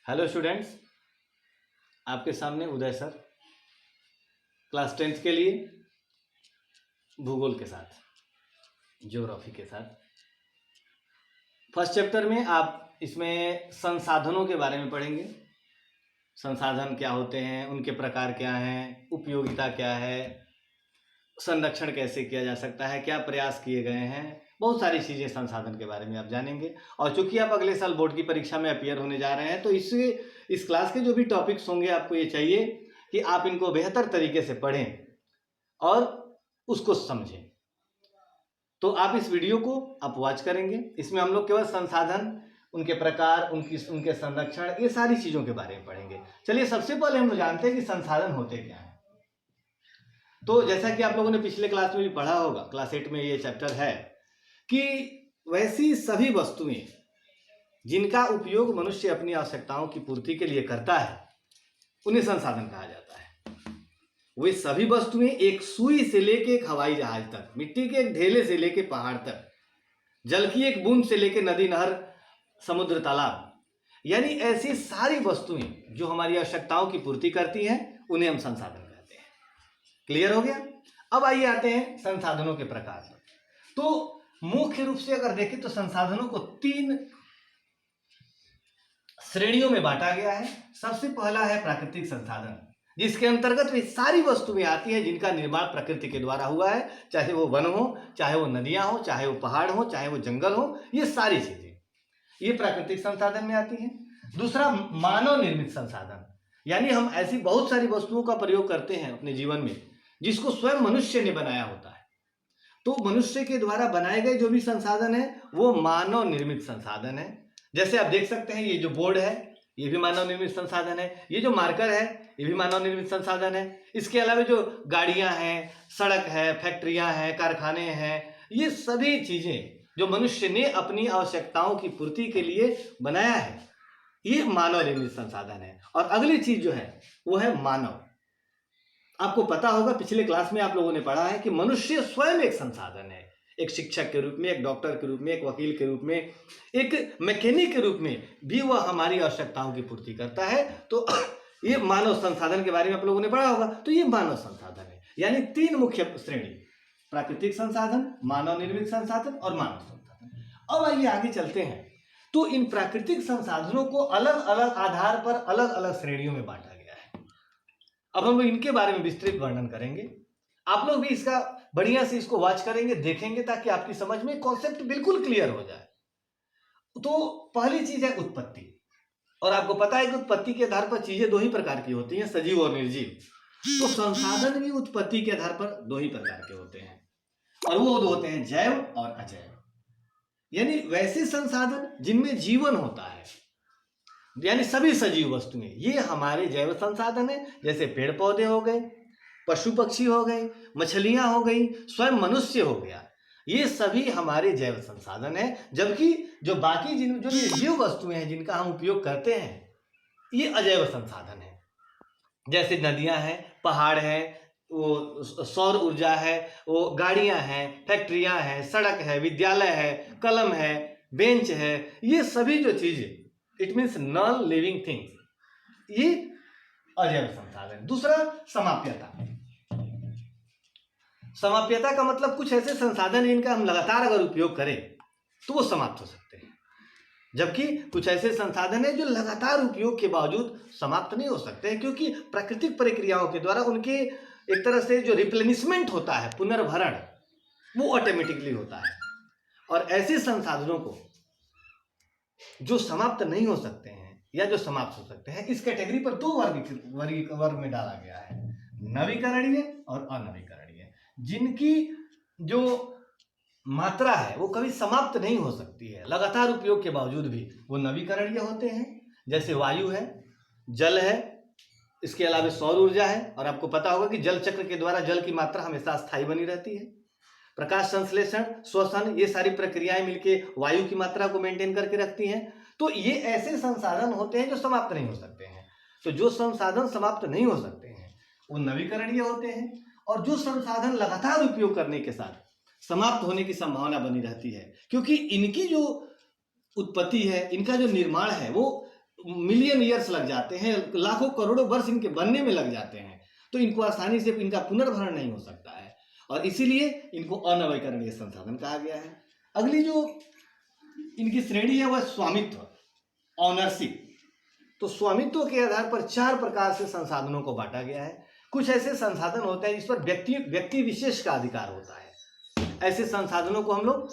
Hello students, आपके सामने उदय sir class 10th के लिए भूगोल के साथ, ज्योग्राफी के साथ फर्स्ट चैप्टर में आप इसमें संसाधनों के बारे में पढ़ेंगे। संसाधन क्या होते हैं, उनके प्रकार क्या हैं, उपयोगिता क्या है, संरक्षण कैसे किया जा सकता है, क्या प्रयास किए गए हैं, बहुत सारी चीज़ें संसाधन के बारे में आप जानेंगे। और चूंकि आप अगले साल बोर्ड की परीक्षा में अपीयर होने जा रहे हैं तो इस क्लास के जो भी टॉपिक्स होंगे आपको ये चाहिए कि आप इनको बेहतर तरीके से पढ़ें और उसको समझें। तो आप इस वीडियो को आप वॉच करेंगे। इसमें हम लोग केवल संसाधन, उनके प्रकार, उनके संरक्षण, ये सारी चीज़ों के बारे में पढ़ेंगे। चलिए सबसे पहले हम लोग जानते हैं कि संसाधन होते क्या हैं। तो जैसा कि आप लोगों ने पिछले क्लास में भी पढ़ा होगा, क्लास 8 में ये चैप्टर है कि वैसी सभी वस्तुएं जिनका उपयोग मनुष्य अपनी आवश्यकताओं की पूर्ति के लिए करता है उन्हें संसाधन कहा जाता है। वे सभी वस्तुएं एक सुई से लेके एक हवाई जहाज तक, मिट्टी के एक ढेले से लेके पहाड़ तक, जल की एक बूंद से लेके नदी, नहर, समुद्र, तालाब, यानी ऐसी सारी वस्तुएं जो हमारी आवश्यकताओं की पूर्ति करती हैं उन्हें हम संसाधन कहते हैं। क्लियर हो गया? अब आइए आते हैं संसाधनों के प्रकार पर। तो मुख्य रूप से अगर देखें तो संसाधनों को 3 श्रेणियों में बांटा गया है। सबसे पहला है प्राकृतिक संसाधन, जिसके अंतर्गत वे सारी वस्तुएं आती हैं जिनका निर्माण प्रकृति के द्वारा हुआ है, चाहे वो वन हो, चाहे वो नदियां हो, चाहे वो पहाड़ हो, चाहे वो जंगल हो, ये सारी चीजें ये प्राकृतिक संसाधन में आती हैं। दूसरा मानव निर्मित संसाधन, यानी हम ऐसी बहुत सारी वस्तुओं का प्रयोग करते हैं अपने जीवन में जिसको स्वयं मनुष्य ने बनाया होता है। तो मनुष्य के द्वारा बनाए गए जो भी संसाधन है वो मानव निर्मित संसाधन है। जैसे आप देख सकते हैं, ये जो बोर्ड है ये भी मानव निर्मित संसाधन है, ये जो मार्कर है ये भी मानव निर्मित संसाधन है। इसके अलावा जो गाड़ियां हैं, सड़क है, फैक्ट्रियां हैं, कारखाने हैं, ये सभी चीजें जो मनुष्य ने अपनी आवश्यकताओं की पूर्ति के लिए बनाया है, ये मानव निर्मित संसाधन है। और अगली चीज जो है वो है मानव। आपको पता होगा, पिछले क्लास में आप लोगों ने पढ़ा है कि मनुष्य स्वयं एक संसाधन है। एक शिक्षक के रूप में, एक डॉक्टर के रूप में, एक वकील के रूप में, एक मैकेनिक के रूप में भी वह हमारी आवश्यकताओं की पूर्ति करता है। तो ये मानव संसाधन के बारे में आप लोगों ने पढ़ा होगा। तो ये मानव संसाधन है, यानी 3 मुख्य श्रेणी, प्राकृतिक संसाधन, मानव निर्मित संसाधन और मानव संसाधन। अब आइए आगे चलते हैं। तो इन प्राकृतिक संसाधनों को अलग अलग आधार पर अलग अलग श्रेणियों में बांटा गया है। अब हम लोग इनके बारे में विस्तृत वर्णन करेंगे। आप लोग भी इसका बढ़िया से इसको वॉच करेंगे, देखेंगे, ताकि आपकी समझ में कॉन्सेप्ट बिल्कुल क्लियर हो जाए। तो पहली चीज है उत्पत्ति। और आपको पता है कि उत्पत्ति के आधार पर चीजें 2 ही प्रकार की होती हैं, सजीव और निर्जीव। तो संसाधन भी उत्पत्ति के आधार पर 2 ही प्रकार के होते हैं, और वो 2 होते हैं जैव और अजैव। यानी वैसे संसाधन जिनमें जीवन होता है, यानी सभी सजीव वस्तुएं, ये हमारे जैव संसाधन है। जैसे पेड़ पौधे हो गए, पशु पक्षी हो गए, मछलियां हो गई, स्वयं मनुष्य हो गया, ये सभी हमारे जैव संसाधन है। जबकि जो बाकी जो निर्जीव वस्तुएं हैं जिनका हम उपयोग करते हैं, ये अजैव संसाधन है। जैसे नदियां हैं, पहाड़ है, वो सौर ऊर्जा है, वो गाड़ियां हैं, फैक्ट्रियां हैं, सड़क है, विद्यालय है, कलम है, बेंच है, ये सभी जो चीजें, it means non living things, ये अजैव संसाधन। दूसरा समाप्यता। समाप्यता का मतलब कुछ ऐसे संसाधन जिनका हम लगातार अगर उपयोग करें तो वो समाप्त हो सकते हैं, जबकि कुछ ऐसे संसाधन है जो लगातार उपयोग के बावजूद समाप्त नहीं हो सकते हैं, क्योंकि प्राकृतिक प्रक्रियाओं के द्वारा उनके एक तरह से जो रिप्लेनिशमेंट होता है, पुनर्भरण, वो ऑटोमेटिकली होता है। और ऐसे संसाधनों को जो समाप्त नहीं हो सकते हैं या जो समाप्त हो सकते हैं, इस कैटेगरी पर 2 वर्ग में डाला गया है, नवीकरणीय और अनवीकरणीय। जिनकी जो मात्रा है वो कभी समाप्त नहीं हो सकती है, लगातार उपयोग के बावजूद भी, वो नवीकरणीय होते हैं। जैसे वायु है, जल है, इसके अलावा सौर ऊर्जा है। और आपको पता होगा कि जल चक्र के द्वारा जल की मात्रा हमेशा स्थायी बनी रहती है। प्रकाश संश्लेषण, श्वसन, ये सारी प्रक्रियाएं मिलके वायु की मात्रा को मेंटेन करके रखती हैं। तो ये ऐसे संसाधन होते हैं जो समाप्त नहीं हो सकते हैं। तो जो संसाधन समाप्त नहीं हो सकते हैं वो नवीकरणीय होते हैं, और जो संसाधन लगातार उपयोग करने के साथ समाप्त होने की संभावना बनी रहती है, क्योंकि इनकी जो उत्पत्ति है, इनका जो निर्माण है, वो मिलियन ईयर्स लग जाते हैं, लाखों करोड़ों वर्ष इनके बनने में लग जाते हैं, तो इनको आसानी से इनका पुनर्भरण नहीं हो सकता है, और इसीलिए इनको अनवीकरणीय संसाधन कहा गया है। अगली जो इनकी श्रेणी है वह स्वामित्व, ऑनरशिप। तो स्वामित्व के आधार पर 4 प्रकार से संसाधनों को बांटा गया है। कुछ ऐसे संसाधन होते हैं जिस पर व्यक्ति विशेष का अधिकार होता है, ऐसे संसाधनों को हम लोग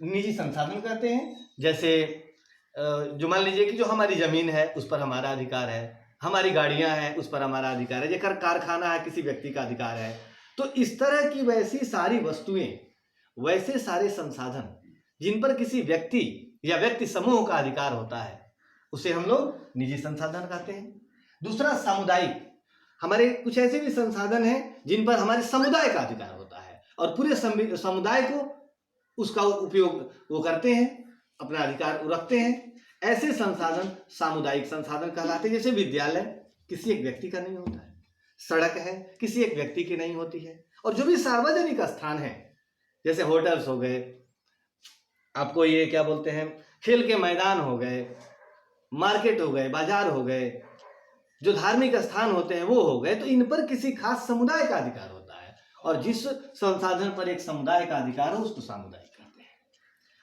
निजी संसाधन कहते हैं। जैसे जो मान लीजिए कि जो हमारी जमीन है उस पर हमारा अधिकार है, हमारी गाड़ियां हैं उस पर हमारा अधिकार है, जेकर कारखाना है किसी व्यक्ति का अधिकार है। तो इस तरह की वैसी सारी वस्तुएं, वैसे सारे संसाधन जिन पर किसी व्यक्ति या व्यक्ति समूह का अधिकार होता है, उसे हम लोग निजी संसाधन कहते हैं। दूसरा सामुदायिक, हमारे कुछ ऐसे भी संसाधन हैं जिन पर हमारे समुदाय का अधिकार होता है और पूरे समुदाय को उसका उपयोग वो करते हैं, अपना अधिकार रखते हैं। ऐसे संसाधन सामुदायिक संसाधन कहलाते हैं। जैसे विद्यालय किसी एक व्यक्ति का नहीं होता है, सड़क है किसी एक व्यक्ति की नहीं होती है, और जो भी सार्वजनिक स्थान है जैसे होटल्स हो गए, आपको ये क्या बोलते हैं, खेल के मैदान हो गए, मार्केट हो गए, बाजार हो गए, जो धार्मिक स्थान होते हैं वो हो गए, तो इन पर किसी खास समुदाय का अधिकार होता है, और जिस संसाधन पर एक समुदाय का अधिकार हो उसको सामुदायिक कहते हैं।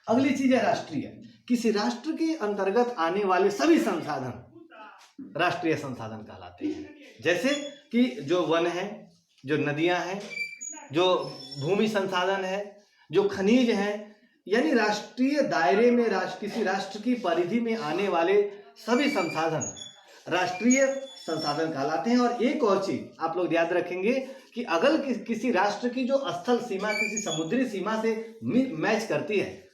अगली चीज है राष्ट्रीय। किसी राष्ट्र के अंतर्गत आने वाले सभी संसाधन राष्ट्रीय संसाधन कहलाते हैं। जैसे कि जो वन है, जो नदियां हैं, जो भूमि संसाधन है, जो खनिज हैं, यानी राष्ट्रीय दायरे में किसी राष्ट्र की परिधि में आने वाले सभी संसाधन राष्ट्रीय संसाधन कहलाते हैं। और एक और चीज आप लोग याद रखेंगे कि अगर किसी राष्ट्र की जो स्थल सीमा किसी समुद्री सीमा से मैच करती है,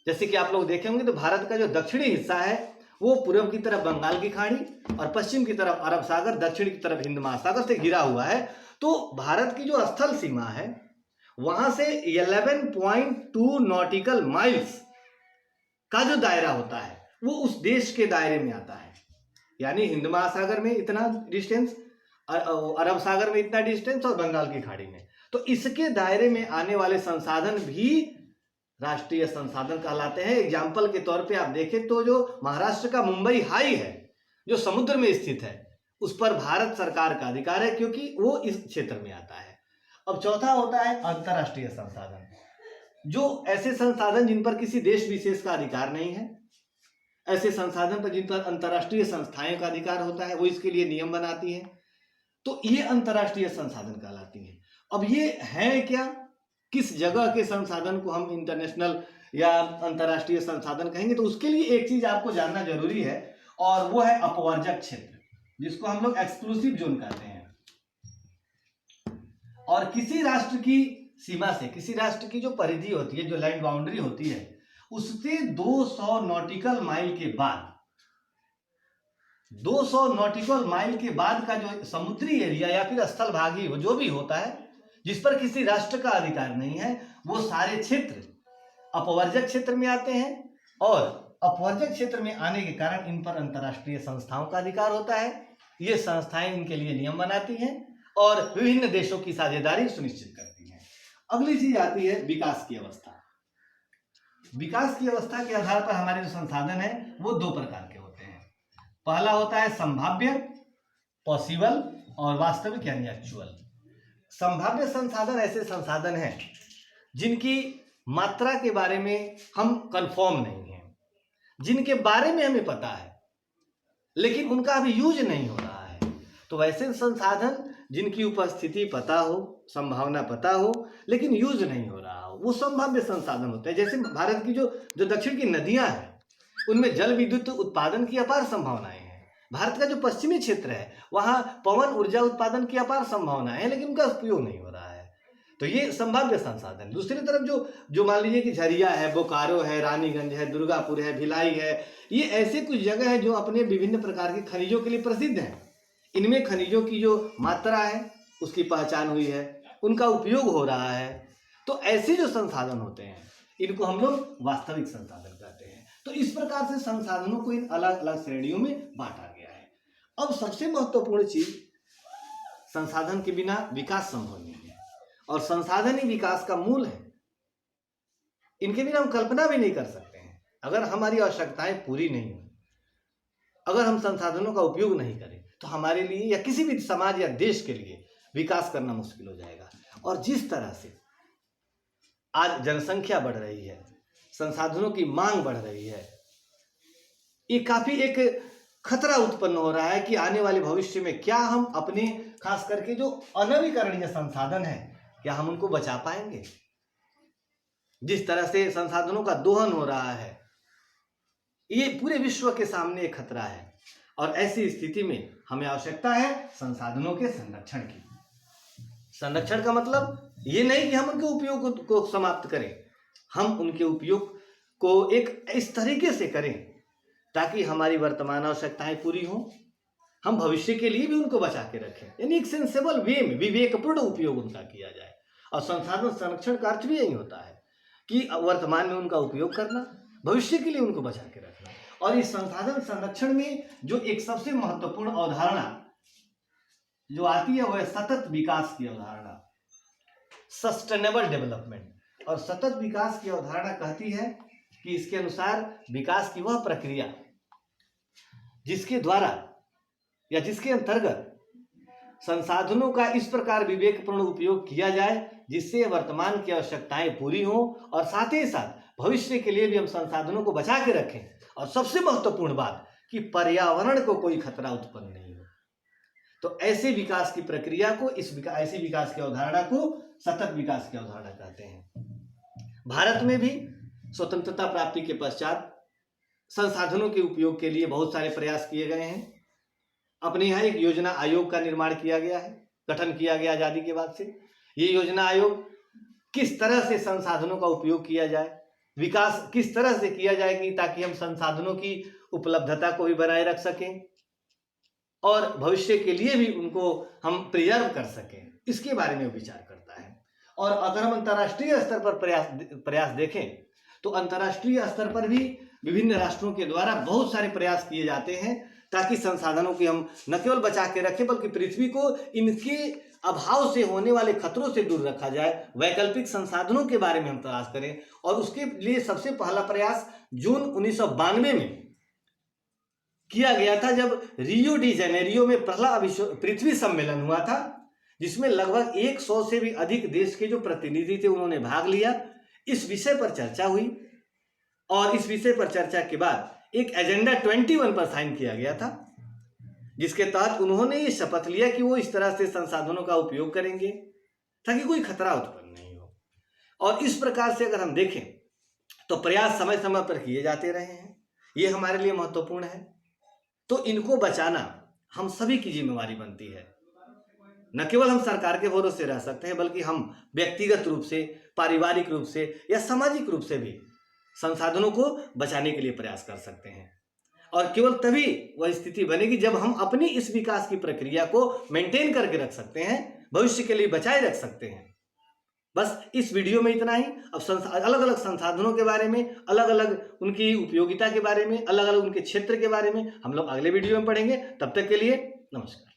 जैसे कि आप लोग देखे होंगे तो भारत का जो दक्षिणी हिस्सा है वो पूर्व की तरफ बंगाल की खाड़ी और पश्चिम की तरफ अरब सागर, दक्षिण की तरफ हिंद महासागर से घिरा हुआ है। तो भारत की जो स्थल सीमा है वहां से 11.2 नॉटिकल माइल्स का जो दायरा होता है वो उस देश के दायरे में आता है। यानी हिंद महासागर में इतना डिस्टेंस, अरब सागर में इतना डिस्टेंस और बंगाल की खाड़ी में, तो इसके दायरे में आने वाले संसाधन भी राष्ट्रीय संसाधन कहलाते हैं। एग्जाम्पल के तौर पे आप देखें तो जो महाराष्ट्र का मुंबई हाई है जो समुद्र में स्थित है, उस पर भारत सरकार का अधिकार है क्योंकि वो इस क्षेत्र में आता है। अब चौथा होता है अंतर्राष्ट्रीय संसाधन, जो ऐसे संसाधन जिन पर किसी देश विशेष का अधिकार नहीं है, ऐसे संसाधन पर जिन पर अंतर्राष्ट्रीय संस्थाएं का अधिकार होता है, वो इसके लिए नियम बनाती है, तो ये अंतर्राष्ट्रीय संसाधन कहलाती है। अब ये है क्या, किस जगह के संसाधन को हम इंटरनेशनल या अंतर्राष्ट्रीय संसाधन कहेंगे, तो उसके लिए एक चीज आपको जानना जरूरी है और वो है अपवर्जक क्षेत्र, जिसको हम लोग एक्सक्लूसिव जोन कहते हैं। और किसी राष्ट्र की सीमा से, किसी राष्ट्र की जो परिधि होती है, जो लैंड बाउंड्री होती है, उससे 200 नॉटिकल माइल के बाद, 200 नॉटिकल माइल के बाद का जो समुद्री एरिया या फिर स्थल भागी जो भी होता है जिस पर किसी राष्ट्र का अधिकार नहीं है, वो सारे क्षेत्र अपवर्जक क्षेत्र में आते हैं। और अपवर्जक क्षेत्र में आने के कारण इन पर अंतर्राष्ट्रीय संस्थाओं का अधिकार होता है। ये संस्थाएं इनके लिए नियम बनाती हैं और विभिन्न देशों की साझेदारी सुनिश्चित करती हैं। अगली चीज आती है विकास की अवस्था। विकास की अवस्था के आधार पर हमारे जो संसाधन है वो 2 प्रकार के होते हैं। पहला होता है संभाव्य, पॉसिबल, और वास्तविक यानी एक्चुअल। संभाव्य संसाधन ऐसे संसाधन हैं जिनकी मात्रा के बारे में हम कंफर्म नहीं हैं, जिनके बारे में हमें पता है लेकिन उनका अभी यूज नहीं हो रहा है। तो वैसे संसाधन जिनकी उपस्थिति पता हो, संभावना पता हो लेकिन यूज नहीं हो रहा हो, वो संभाव्य संसाधन होते हैं। जैसे भारत की जो दक्षिण की नदियां हैं उनमें जल विद्युत उत्पादन की अपार संभावनाएं हैं। भारत का जो पश्चिमी क्षेत्र है वहां पवन ऊर्जा उत्पादन की अपार संभावनाएं हैं लेकिन उनका उपयोग नहीं हो रहा है, तो ये संभाव्य संसाधन। दूसरी तरफ जो मान लीजिए कि झरिया है, बोकारो है, रानीगंज है, दुर्गापुर है, भिलाई है, ये ऐसे कुछ जगह है जो अपने विभिन्न प्रकार के खनिजों के लिए प्रसिद्ध हैं। इनमें खनिजों की जो मात्रा है उसकी पहचान हुई है, उनका उपयोग हो रहा है, तो ऐसे जो संसाधन होते हैं इनको हम लोग वास्तविक संसाधन कहते हैं। तो इस प्रकार से संसाधनों को इन अलग अलग श्रेणियों में बांटा गया है। अब सबसे महत्वपूर्ण चीज, संसाधन के बिना विकास संभव नहीं है और संसाधन ही विकास का मूल है। इनके बिना हम कल्पना भी नहीं कर सकते हैं। अगर हमारी आवश्यकताएं पूरी नहीं हो अगर हम संसाधनों का उपयोग नहीं करें तो हमारे लिए या किसी भी समाज या देश के लिए विकास करना मुश्किल हो जाएगा। और जिस तरह से आज जनसंख्या बढ़ रही है, संसाधनों की मांग बढ़ रही है, ये काफी एक खतरा उत्पन्न हो रहा है कि आने वाले भविष्य में क्या हम अपने खास करके जो अनवीकरणीय संसाधन है क्या हम उनको बचा पाएंगे। जिस तरह से संसाधनों का दोहन हो रहा है ये पूरे विश्व के सामने एक खतरा है और ऐसी स्थिति में हमें आवश्यकता है संसाधनों के संरक्षण की। संरक्षण का मतलब ये नहीं कि हम उनके उपयोग को समाप्त करें, हम उनके उपयोग को एक इस तरीके से करें ताकि हमारी वर्तमान आवश्यकताएं पूरी हों, हम भविष्य के लिए भी उनको बचा के रखें, यानी एक सेंसेबल वे में विवेकपूर्ण उपयोग उनका किया जाए। और संसाधन संरक्षण का अर्थ भी यही होता है कि वर्तमान में उनका उपयोग करना, भविष्य के लिए उनको बचा के रखना। और इस संसाधन संरक्षण में जो एक सबसे महत्वपूर्ण अवधारणा जो आती है वह है सतत विकास की अवधारणा, सस्टेनेबल डेवलपमेंट। और सतत विकास की अवधारणा कहती है कि इसके अनुसार विकास की वह प्रक्रिया जिसके द्वारा या जिसके अंतर्गत संसाधनों का इस प्रकार विवेकपूर्ण उपयोग किया जाए जिससे वर्तमान की आवश्यकताएं पूरी हों और साथ ही साथ भविष्य के लिए भी हम संसाधनों को बचा के रखें। और सबसे महत्वपूर्ण बात कि पर्यावरण को कोई खतरा उत्पन्न नहीं हो। तो ऐसे विकास की प्रक्रिया को ऐसे विकास की अवधारणा को सतत विकास की अवधारणा कहते हैं। भारत में भी स्वतंत्रता प्राप्ति के पश्चात संसाधनों के उपयोग के लिए बहुत सारे प्रयास किए गए हैं। अपने यहाँ एक योजना आयोग का निर्माण किया गया है, गठन किया गया आजादी के बाद से। ये योजना आयोग किस तरह से संसाधनों का उपयोग किया जाए, विकास किस तरह से किया जाए कि ताकि हम संसाधनों की उपलब्धता को भी बनाए रख सकें और भविष्य के लिए भी उनको हम प्रिजर्व कर सकें, इसके बारे में विचार करता है। और अगर हम अंतर्राष्ट्रीय स्तर पर प्रयास देखें तो अंतर्राष्ट्रीय स्तर पर भी विभिन्न राष्ट्रों के द्वारा बहुत सारे प्रयास किए जाते हैं ताकि संसाधनों की हम न केवल बचा के रखें बल्कि पृथ्वी को इनके अभाव से होने वाले खतरों से दूर रखा जाए। वैकल्पिक संसाधनों के बारे में हम तलाश करें और उसके लिए सबसे पहला प्रयास जून 1992 में किया गया था जब रियो डी जेनेरियो में पहला पृथ्वी सम्मेलन हुआ था जिसमें लगभग 100 से भी अधिक देश के जो प्रतिनिधि थे उन्होंने भाग लिया। इस विषय पर चर्चा हुई और इस विषय पर चर्चा के बाद एक एजेंडा 21 पर साइन किया गया था जिसके तहत उन्होंने ये शपथ लिया कि वो इस तरह से संसाधनों का उपयोग करेंगे ताकि कोई खतरा उत्पन्न नहीं हो। और इस प्रकार से अगर हम देखें तो प्रयास समय समय पर किए जाते रहे हैं, ये हमारे लिए महत्वपूर्ण है। तो इनको बचाना हम सभी की जिम्मेवारी बनती है। न केवल हम सरकार के भरोसे रह सकते हैं बल्कि हम व्यक्तिगत रूप से, पारिवारिक रूप से या सामाजिक रूप से भी संसाधनों को बचाने के लिए प्रयास कर सकते हैं। और केवल तभी वह स्थिति बनेगी जब हम अपनी इस विकास की प्रक्रिया को मेंटेन करके रख सकते हैं, भविष्य के लिए बचाए रख सकते हैं। बस इस वीडियो में इतना ही। अब अलग अलग संसाधनों के बारे में, अलग अलग उनकी उपयोगिता के बारे में, अलग अलग उनके क्षेत्र के बारे में हम लोग अगले वीडियो में पढ़ेंगे। तब तक के लिए नमस्कार।